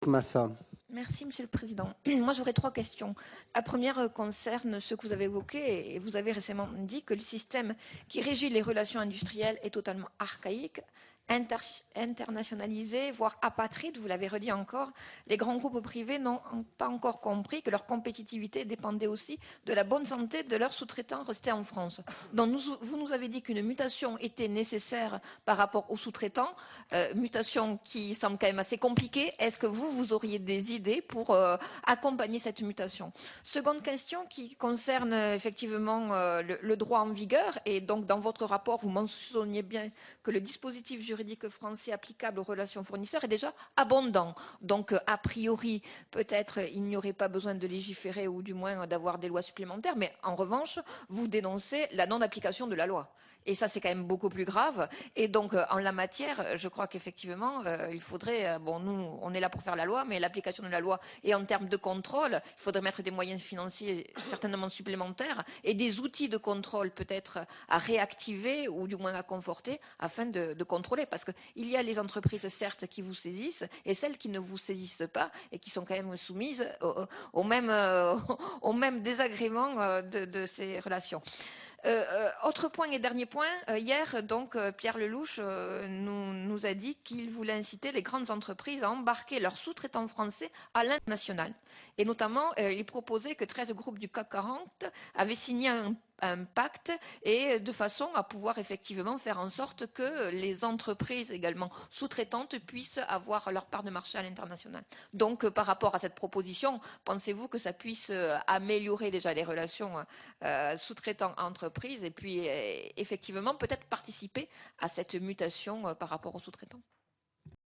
Massa. Merci, Monsieur le Président. Moi, j'aurais trois questions. La première concerne ce que vous avez évoqué, et vous avez récemment dit que le système qui régit les relations industrielles est totalement archaïque, internationalisé, voire apatride. Vous l'avez redit encore. Les grands groupes privés n'ont pas encore compris que leur compétitivité dépendait aussi de la bonne santé de leurs sous-traitants restés en France. Donc, vous nous avez dit qu'une mutation était nécessaire par rapport aux sous-traitants, mutation qui semble quand même assez compliquée. Est-ce que vous auriez des idées pour accompagner cette mutation? Seconde question qui concerne effectivement le droit en vigueur, et donc dans votre rapport, vous mentionniez bien que le dispositif juridique français applicable aux relations fournisseurs est déjà abondant. Donc, a priori, peut-être il n'y aurait pas besoin de légiférer ou du moins d'avoir des lois supplémentaires, mais en revanche, vous dénoncez la non-application de la loi. Et ça, c'est quand même beaucoup plus grave. Et donc, en la matière, je crois qu'effectivement, il faudrait, bon, nous, on est là pour faire la loi, mais l'application de la loi et en termes de contrôle, il faudrait mettre des moyens financiers certainement supplémentaires et des outils de contrôle peut-être à réactiver ou du moins à conforter afin de contrôler. Parce qu'il y a les entreprises, certes, qui vous saisissent et celles qui ne vous saisissent pas et qui sont quand même soumises au même désagrément de ces relations. Autre point et dernier point, hier, donc, Pierre Lellouche nous a dit qu'il voulait inciter les grandes entreprises à embarquer leurs sous-traitants français à l'international. Et notamment, il proposait que 13 groupes du CAC 40 avaient signé un pacte et de façon à pouvoir effectivement faire en sorte que les entreprises également sous-traitantes puissent avoir leur part de marché à l'international. Donc, par rapport à cette proposition, pensez-vous que ça puisse améliorer déjà les relations sous-traitants-entreprises et puis effectivement peut-être participer à cette mutation par rapport aux sous-traitants?